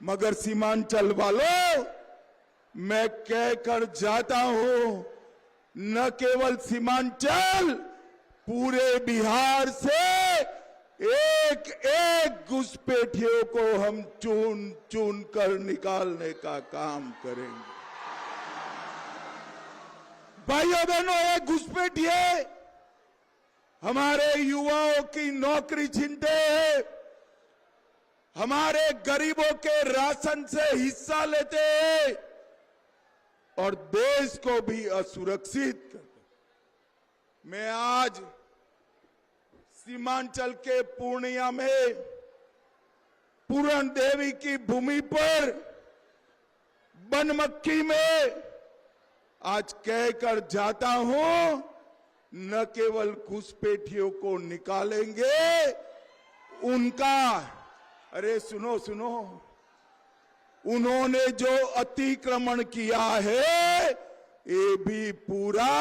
मगर सीमांचल वालों, मैं कहकर जाता हूं, न केवल सीमांचल, पूरे बिहार से एक एक घुसपैठियों को हम चुन चुन कर निकालने का काम करेंगे। भाइयों बहनों, ये घुसपैठिए हमारे युवाओं की नौकरी छीनते हैं, हमारे गरीबों के राशन से हिस्सा लेते हैं और देश को भी असुरक्षित करते हैं। मैं आज सीमांचल के पूर्णिया में पूरण देवी की भूमि पर बनमक्खी में आज कहकर जाता हूं, न केवल घुसपैठियों को निकालेंगे, उनका, अरे सुनो सुनो, उन्होंने जो अतिक्रमण किया है, ये भी पूरा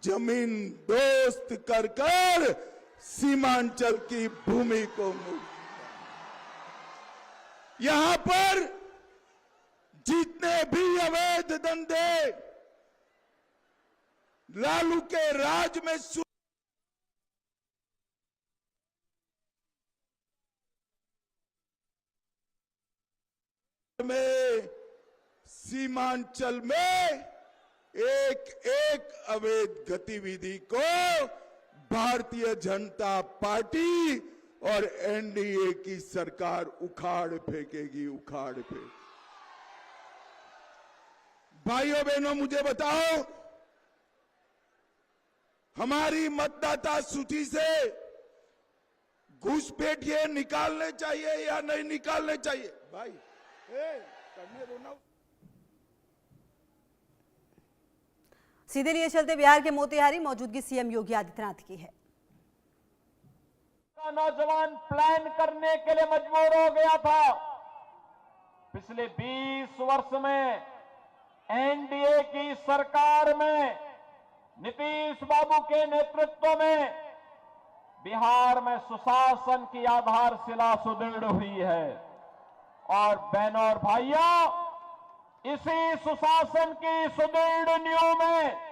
जमीन दोस्त कर कर सीमांचल की भूमि को यहां पर जितने भी अवैध धंधे लालू के राज में सीमांचल में एक एक अवैध गतिविधि को भारतीय जनता पार्टी और एनडीए की सरकार उखाड़ फेंकेगी, उखाड़ फेंकेगी। भाइयों बहनों, मुझे बताओ, हमारी मतदाता सूची से घुसपैठिए निकालने चाहिए या नहीं निकालने चाहिए? भाई करने दो ना। सीधे लिए चलते बिहार के मोतिहारी, मौजूदगी सीएम योगी आदित्यनाथ की है। नौजवान प्लान करने के लिए मजबूर हो गया था। पिछले 20 वर्ष में एनडीए की सरकार में नीतीश बाबू के नेतृत्व में बिहार में सुशासन की आधारशिला सुदृढ़ हुई है। और बहनों और भाइयों, इसी सुशासन की सुदृढ़ नींव में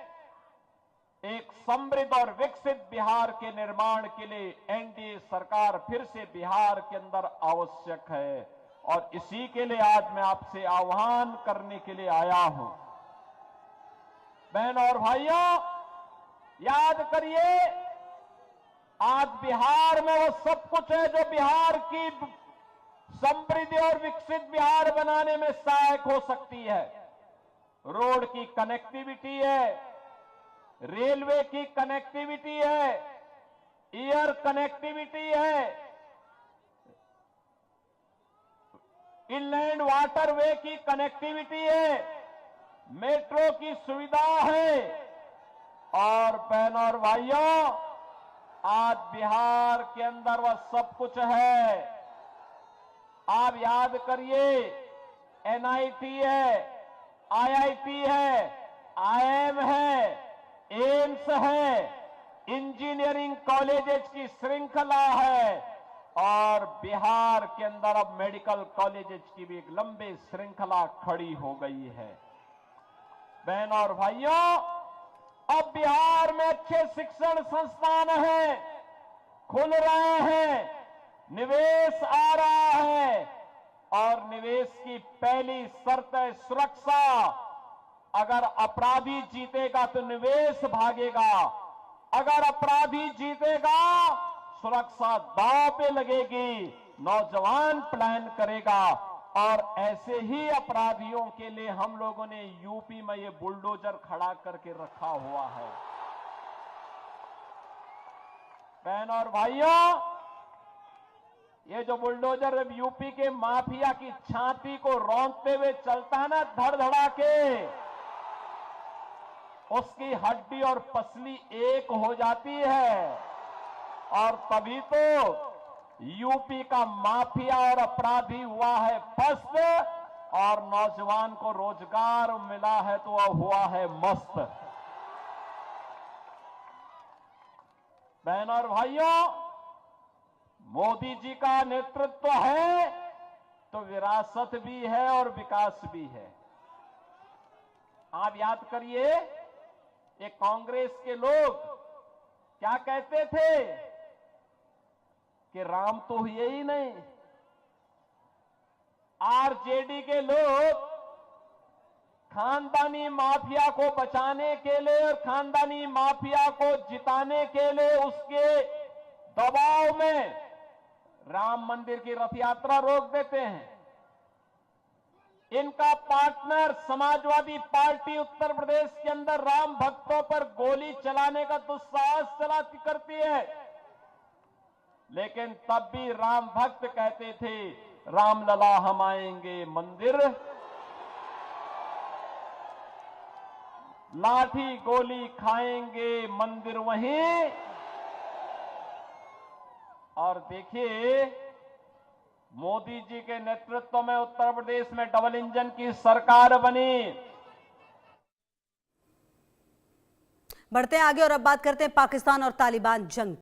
एक समृद्ध और विकसित बिहार के निर्माण के लिए एनडीए सरकार फिर से बिहार के अंदर आवश्यक है। और इसी के लिए आज मैं आपसे आह्वान करने के लिए आया हूं। बहनों और भाइयों, याद करिए, आज बिहार में वो सब कुछ है जो बिहार की समृद्धि और विकसित बिहार बनाने में सहायक हो सकती है। रोड की कनेक्टिविटी है, रेलवे की कनेक्टिविटी है, एयर कनेक्टिविटी है, इनलैंड वाटरवे की कनेक्टिविटी है, मेट्रो की सुविधा है। और बहनों और भाइयों, आज बिहार के अंदर वह सब कुछ है। आप याद करिए, एनआईटी है, आईआईटी है, आईएम है, एम्स है, इंजीनियरिंग कॉलेजेस की श्रृंखला है और बिहार के अंदर अब मेडिकल कॉलेजेस की भी एक लंबी श्रृंखला खड़ी हो गई है। बहनों और भाइयों, अब बिहार में अच्छे शिक्षण संस्थान हैं, खुल रहे हैं, निवेश आ रहा है और निवेश की पहली शर्त है सुरक्षा। अगर अपराधी जीतेगा तो निवेश भागेगा, अगर अपराधी जीतेगा सुरक्षा दांव पे लगेगी, नौजवान प्लान करेगा। और ऐसे ही अपराधियों के लिए हम लोगों ने यूपी में ये बुलडोजर खड़ा करके रखा हुआ है। बहनों और भाइयों, ये जो बुलडोजर यूपी के माफिया की छाती को रौंदते हुए चलता है ना, धड़धड़ा के, उसकी हड्डी और पसली एक हो जाती है। और तभी तो यूपी का माफिया और अपराधी हुआ है पस्त और नौजवान को रोजगार मिला है तो वह हुआ है मस्त। बहनों और भाइयों, मोदी जी का नेतृत्व है तो विरासत भी है और विकास भी है। आप याद करिए, ये कांग्रेस के लोग क्या कहते थे कि राम तो हुए ही नहीं। आरजेडी के लोग खानदानी माफिया को बचाने के लिए और खानदानी माफिया को जिताने के लिए उसके दबाव में राम मंदिर की रथ यात्रा रोक देते हैं। इनका पार्टनर समाजवादी पार्टी उत्तर प्रदेश के अंदर राम भक्तों पर गोली चलाने का दुस्साहस करती है, लेकिन तब भी राम भक्त कहते थे रामलला हम आएंगे मंदिर, लाठी गोली खाएंगे मंदिर वहीं। और देखिए, मोदी जी के नेतृत्व में उत्तर प्रदेश में डबल इंजन की सरकार बनी। बढ़ते हैं आगे और अब बात करते हैं पाकिस्तान और तालिबान जंग।